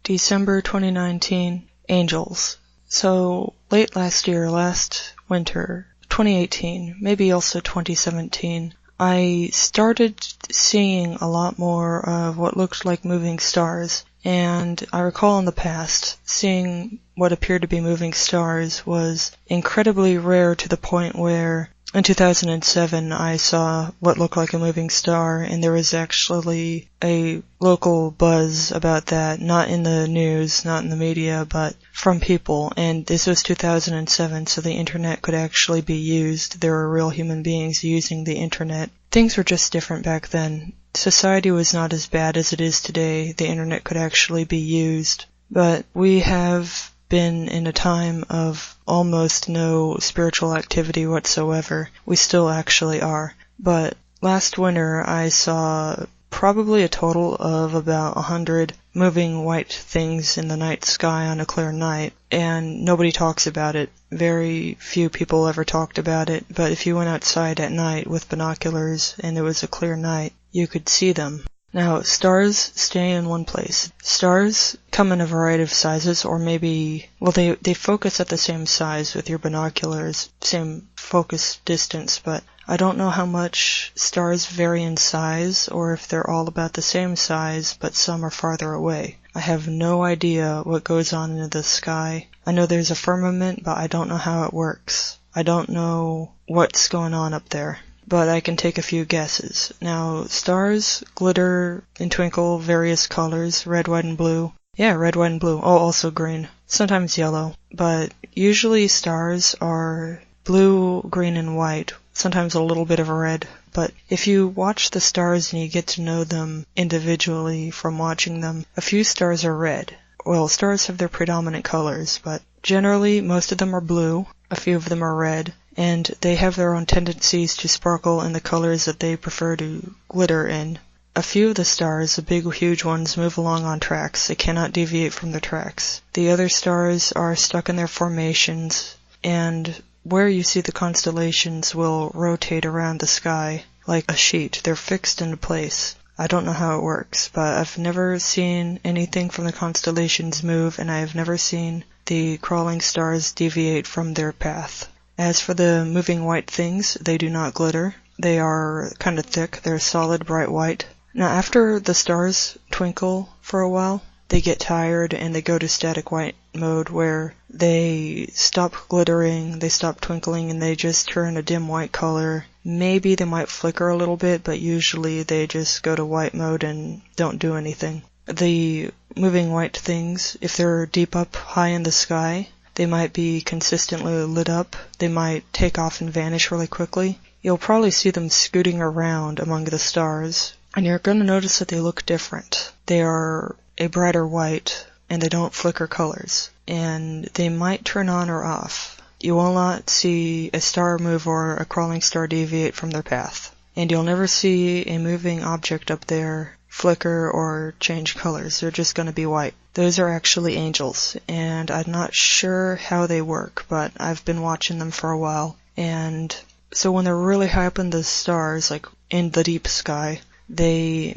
December 2019, Angels. So, late last year, last winter, 2018, maybe also 2017, I started seeing a lot more of what looked like moving stars. And I recall in the past, seeing what appeared to be moving stars was incredibly rare to the point where in 2007 I saw what looked like a moving star, and there was actually a local buzz about that, not in the news, not in the media, but from people. And this was 2007, so the internet could actually be used. There were real human beings using the internet. Things were just different back then. Society was not as bad as it is today. The internet could actually be used. But we have been in a time of almost no spiritual activity whatsoever. We still actually are. But last winter I saw probably a total of about 100 moving white things in the night sky on a clear night, and nobody talks about it. Very few people ever talked about it, but if you went outside at night with binoculars and it was a clear night, you could see them. Now, stars stay in one place. Stars come in a variety of sizes, or maybe, well, they focus at the same size with your binoculars, same focus distance, but I don't know how much stars vary in size, or if they're all about the same size, but some are farther away. I have no idea what goes on in the sky. I know there's a firmament, but I don't know how it works. I don't know what's going on up there, but I can take a few guesses. Now, stars glitter and twinkle various colors, red, white, and blue. Yeah, red, white, and blue. Oh, also green. Sometimes yellow. But usually stars are blue, green, and white. Sometimes a little bit of red. But if you watch the stars and you get to know them individually from watching them, a few stars are red. Well, stars have their predominant colors, but generally most of them are blue. A few of them are red. And they have their own tendencies to sparkle in the colors that they prefer to glitter in. A few of the stars, the big, huge ones, move along on tracks. They cannot deviate from the tracks. The other stars are stuck in their formations, and where you see the constellations will rotate around the sky like a sheet. They're fixed into place. I don't know how it works, but I've never seen anything from the constellations move, and I have never seen the crawling stars deviate from their path. As for the moving white things, they do not glitter. They are kind of thick. They're solid, bright white. Now, after the stars twinkle for a while, they get tired and they go to static white mode, where they stop glittering, they stop twinkling, and they just turn a dim white color. Maybe they might flicker a little bit, but usually they just go to white mode and don't do anything. The moving white things, if they're deep up high in the sky, they might be consistently lit up. They might take off and vanish really quickly. You'll probably see them scooting around among the stars, and you're going to notice that they look different. They are a brighter white, and they don't flicker colors, and they might turn on or off. You will not see a star move or a crawling star deviate from their path, and you'll never see a moving object up there flicker or change colors. They're just going to be white. Those are actually angels, and I'm not sure how they work, but I've been watching them for a while. And so when they're really high up in the stars, like in the deep sky, they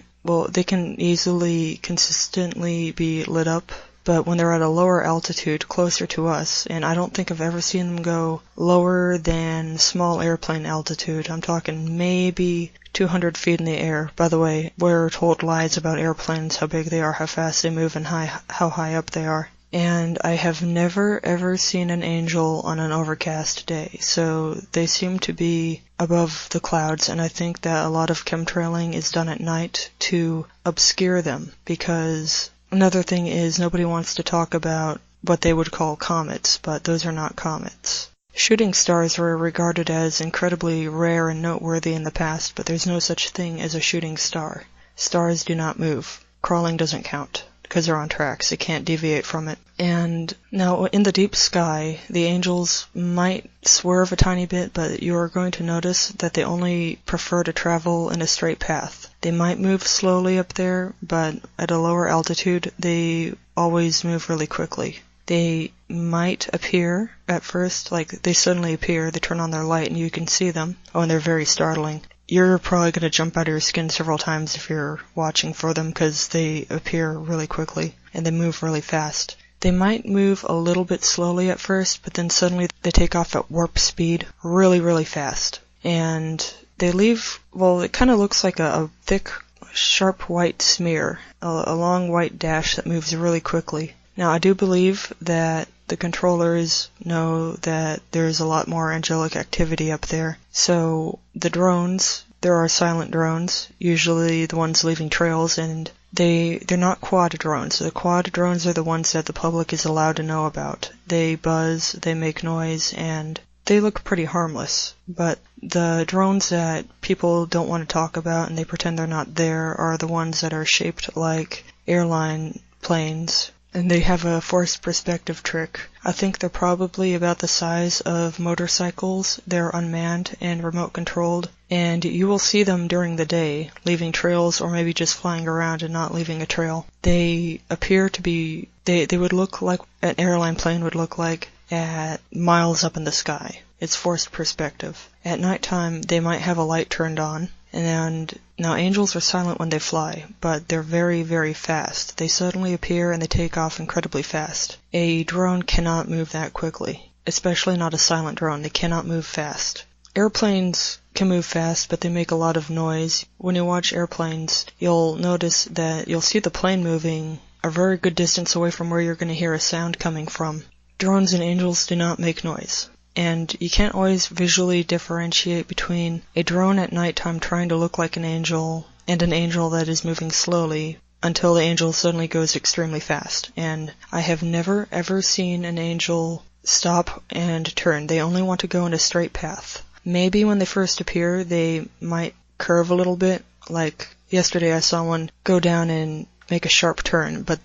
can easily, consistently be lit up. But when they're at a lower altitude, closer to us, and I don't think I've ever seen them go lower than small airplane altitude. I'm talking maybe 200 feet in the air. By the way, we're told lies about airplanes, how big they are, how fast they move, and how high up they are. And I have never ever seen an angel on an overcast day. So they seem to be above the clouds, and I think that a lot of chemtrailing is done at night to obscure them, because another thing is nobody wants to talk about what they would call comets, but those are not comets. Shooting stars were regarded as incredibly rare and noteworthy in the past, but there's no such thing as a shooting star. Stars do not move. Crawling doesn't count, because they're on tracks. They can't deviate from it. And now, in the deep sky, the angels might swerve a tiny bit, but you're going to notice that they only prefer to travel in a straight path. They might move slowly up there, but at a lower altitude, they always move really quickly. They might appear at first, like they suddenly appear, they turn on their light and you can see them. Oh, and they're very startling. you're probably going to jump out of your skin several times if you're watching for them because they appear really quickly and they move really fast. They might move a little bit slowly at first, but then suddenly they take off at warp speed really, really fast. And they leave, well, it kind of looks like a thick, sharp white smear, a long white dash that moves really quickly. Now, I do believe that the controllers know that there's a lot more angelic activity up there. So the drones, there are silent drones, usually the ones leaving trails, and they're not quad drones. The quad drones are the ones that the public is allowed to know about. They buzz, they make noise, and they look pretty harmless. But the drones that people don't want to talk about and they pretend they're not there are the ones that are shaped like airline planes. And they have a forced perspective trick. I think they're probably about the size of motorcycles. They're unmanned and remote controlled, and you will see them during the day, leaving trails or maybe just flying around and not leaving a trail. They appear to be, they would look like an airline plane would look like at miles up in the sky. It's forced perspective. At nighttime, they might have a light turned on. And now angels are silent when they fly, but they're very, very fast. They suddenly appear and they take off incredibly fast. A drone cannot move that quickly, especially not a silent drone. They cannot move fast. Airplanes can move fast, but they make a lot of noise. When you watch airplanes, you'll notice that you'll see the plane moving a very good distance away from where you're going to hear a sound coming from. Drones and angels do not make noise. And you can't always visually differentiate between a drone at nighttime trying to look like an angel and an angel that is moving slowly until the angel suddenly goes extremely fast. And I have never ever seen an angel stop and turn. They only want to go in a straight path. Maybe when they first appear, they might curve a little bit. Like yesterday I saw one go down and make a sharp turn, but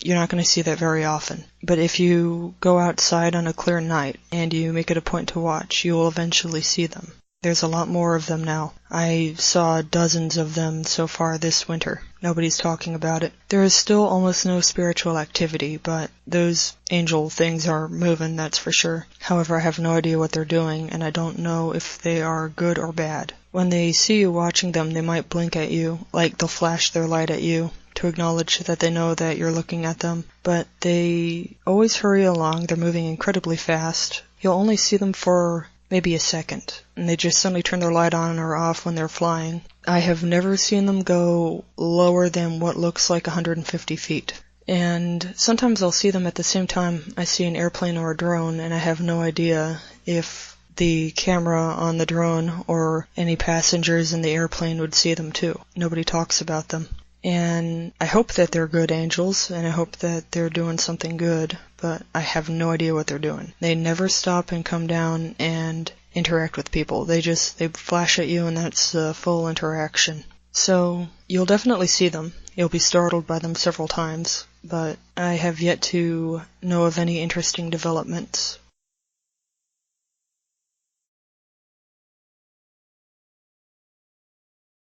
you're not going to see that very often. But if you go outside on a clear night and you make it a point to watch, you will eventually see them. There's a lot more of them now. I saw dozens of them so far this winter. Nobody's talking about it. There is still almost no spiritual activity, but those angel things are moving, that's for sure. However, I have no idea what they're doing, and I don't know if they are good or bad. When they see you watching them, they might blink at you, like they'll flash their light at you to acknowledge that they know that you're looking at them, but they always hurry along. They're moving incredibly fast. You'll only see them for maybe a second, and they just suddenly turn their light on or off when they're flying. I have never seen them go lower than what looks like 150 feet. And sometimes I'll see them at the same time I see an airplane or a drone, and I have no idea if the camera on the drone or any passengers in the airplane would see them too. Nobody talks about them. And I hope that they're good angels, and I hope that they're doing something good, but I have no idea what they're doing. They never stop and come down and interact with people. They flash at you, and that's a full interaction. So you'll definitely see them. You'll be startled by them several times, but I have yet to know of any interesting developments.